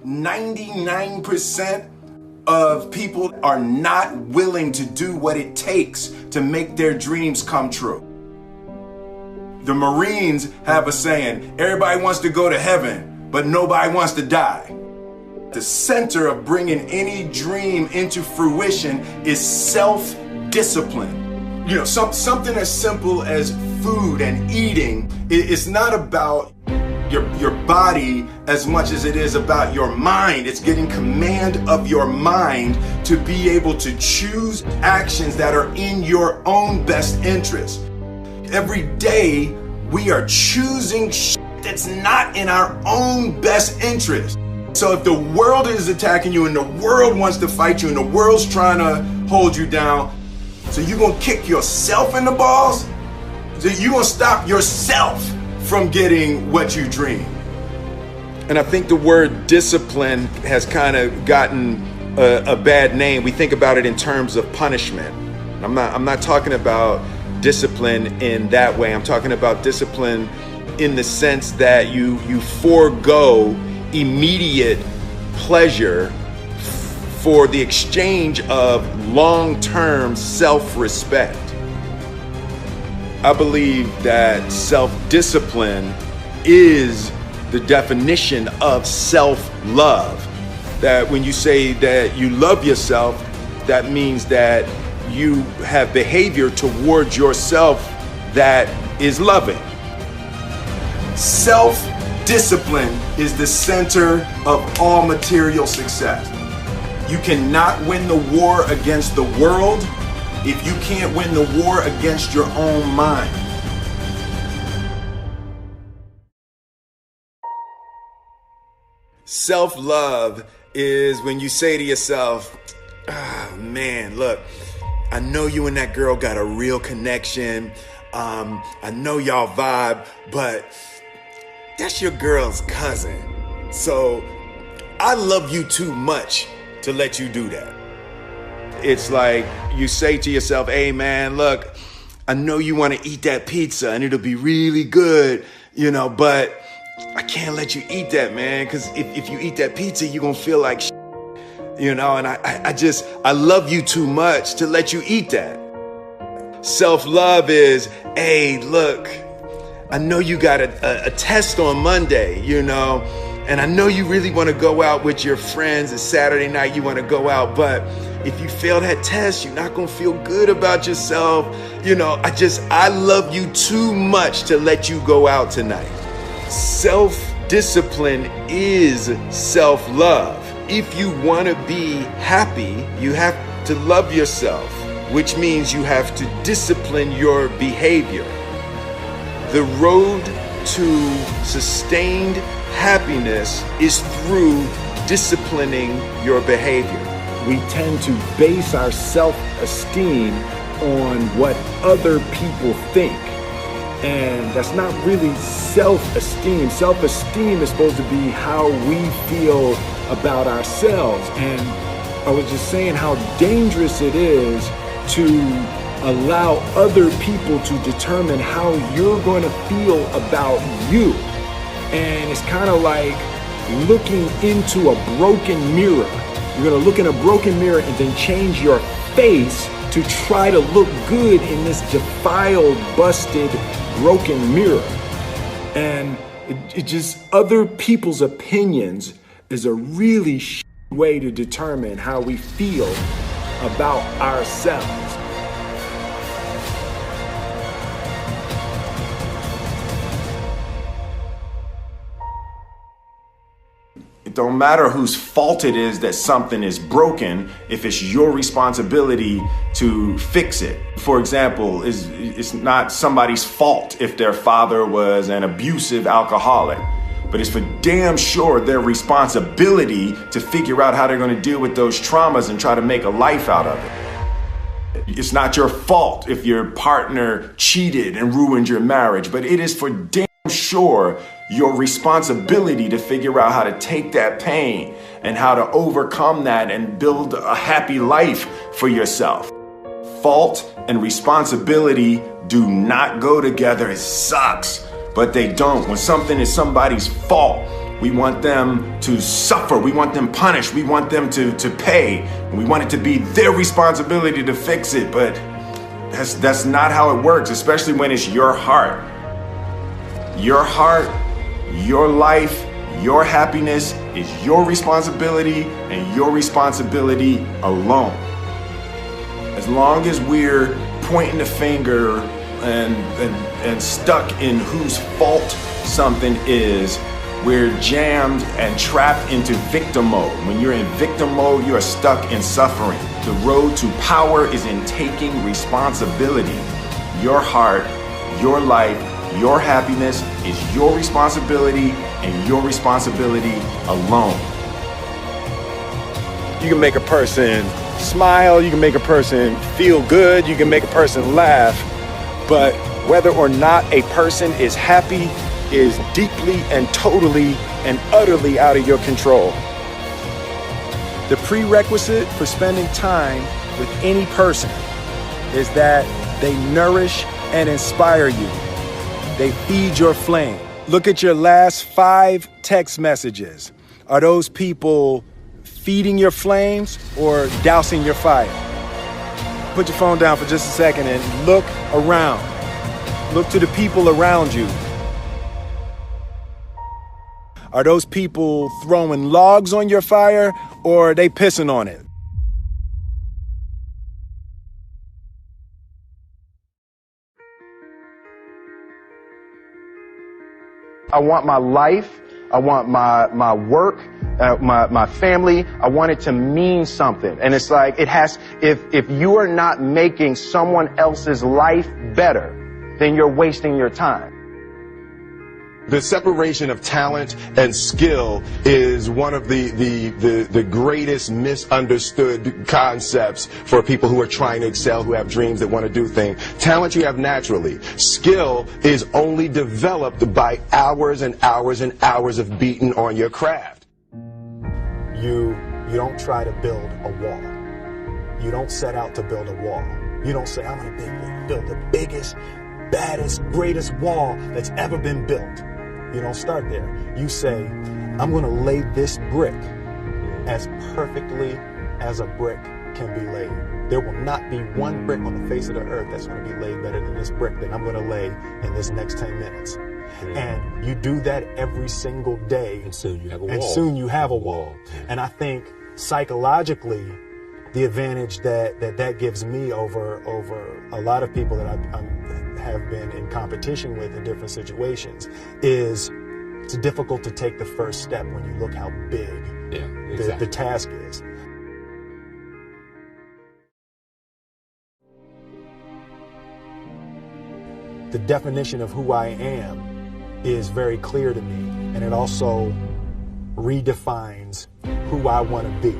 99% of people are not willing to do what it takes to make their dreams come true. The Marines have a saying, everybody wants to go to heaven, but nobody wants to die. The center of bringing any dream into fruition is self-discipline. You know, something as simple as food and eating. It's not about your body as much as it is about your mind. It's getting command of your mind to be able to choose actions that are in your own best interest. Every day we are choosing that's not in our own best interest. So if the world is attacking you and the world wants to fight you and the world's trying to hold you down, so you're gonna kick yourself in the balls? So you're gonna stop yourself from getting what you dream. And I think the word discipline has kind of gotten a bad name. We think about it in terms of punishment. I'm not talking about discipline in that way. I'm talking about discipline in the sense that you forego immediate pleasure for the exchange of long-term self-respect. I believe that self-discipline is the definition of self-love. That when you say that you love yourself, that means that you have behavior towards yourself that is loving. Self-discipline is the center of all material success. You cannot win the war against the world if you can't win the war against your own mind. Self-love is when you say to yourself, oh man, look, I know you and that girl got a real connection. I know y'all vibe, but that's your girl's cousin. So I love you too much to let you do that. It's like you say to yourself, hey man, look, I know you want to eat that pizza and it'll be really good, you know, but I can't let you eat that, man, because if you eat that pizza, you're going to feel like shit, you know, and I love you too much to let you eat that. Self-love is, hey, look, I know you got a test on Monday, you know, and I know you really want to go out with your friends. It's Saturday night, you want to go out, but if you fail that test, you're not going to feel good about yourself. You know, I love you too much to let you go out tonight. Self-discipline is self-love. If you want to be happy, you have to love yourself, which means you have to discipline your behavior. The road to sustained happiness is through disciplining your behavior. We tend to base our self-esteem on what other people think. And that's not really self-esteem. Self-esteem is supposed to be how we feel about ourselves. And I was just saying how dangerous it is to allow other people to determine how you're going to feel about you. And it's kind of like looking into a broken mirror. You're going to look in a broken mirror and then change your face to try to look good in this defiled, busted, broken mirror. And it just, other people's opinions is a really way to determine how we feel about ourselves. It don't matter whose fault it is that something is broken if it's your responsibility to fix it. For example, it's not somebody's fault if their father was an abusive alcoholic, but it's for damn sure their responsibility to figure out how they're going to deal with those traumas and try to make a life out of it. It's not your fault if your partner cheated and ruined your marriage, but it is for damn sure your responsibility to figure out how to take that pain and how to overcome that and build a happy life for yourself. Fault and responsibility do not go together. It sucks, but they don't. When something is somebody's fault, We want them to suffer. We want them punished. We want them to pay. And we want it to be their responsibility to fix it. But that's not how it works, especially when it's your heart. Your heart, your life, your happiness is your responsibility and your responsibility alone. As long as we're pointing the finger and stuck in whose fault something is, we're jammed and trapped into victim mode. When you're in victim mode, you are stuck in suffering. The road to power is in taking responsibility. Your heart, your life, your happiness is your responsibility and your responsibility alone. You can make a person smile, you can make a person feel good, you can make a person laugh, but whether or not a person is happy is deeply and totally and utterly out of your control. The prerequisite for spending time with any person is that they nourish and inspire you. They feed your flame. Look at your last 5 text messages. Are those people feeding your flames or dousing your fire? Put your phone down for just a second and look around. Look to the people around you. Are those people throwing logs on your fire or are they pissing on it? I want my life, I want my work, my family, I want it to mean something. And it's like, if you are not making someone else's life better, then you're wasting your time. The separation of talent and skill is one of the greatest misunderstood concepts for people who are trying to excel, who have dreams, that want to do things. Talent you have naturally. Skill is only developed by hours and hours and hours of beating on your craft. You don't try to build a wall. You don't set out to build a wall. You don't say, I'm going to build the biggest, baddest, greatest wall that's ever been built. You don't start there. You say, I'm going to lay this brick as perfectly as a brick can be laid. There will not be one brick on the face of the earth that's going to be laid better than this brick that I'm going to lay in this next 10 minutes. And you do that every single day. And soon you have a wall. And soon you have a wall. And I think psychologically, the advantage that gives me over a lot of people that I have been in competition with in different situations is it's difficult to take the first step when you look how big the task is. The definition of who I am is very clear to me, and it also redefines who I want to be,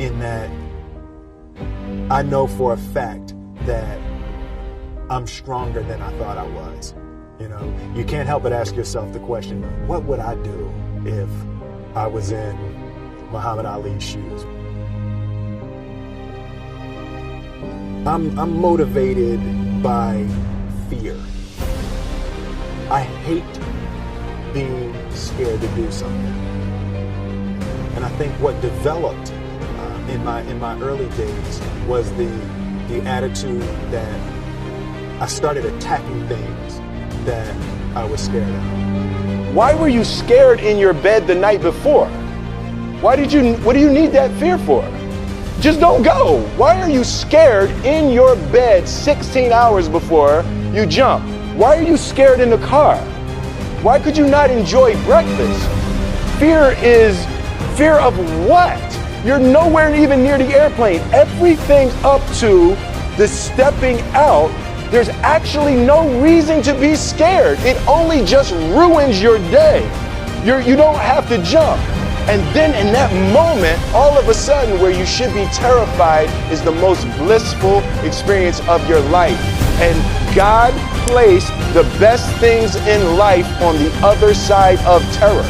in that I know for a fact that I'm stronger than I thought I was. You know, you can't help but ask yourself the question, what would I do if I was in Muhammad Ali's shoes? I'm motivated by fear. I hate being scared to do something. And I think what developed in my early days was the attitude that I started attacking things that I was scared of. Why were you scared in your bed the night before? What do you need that fear for? Just don't go. Why are you scared in your bed 16 hours before you jump? Why are you scared in the car? Why could you not enjoy breakfast? Fear is fear of what? You're nowhere even near the airplane. Everything up to the stepping out, there's actually no reason to be scared. It only just ruins your day. You don't have to jump. And then in that moment, all of a sudden, where you should be terrified is the most blissful experience of your life. And God placed the best things in life on the other side of terror.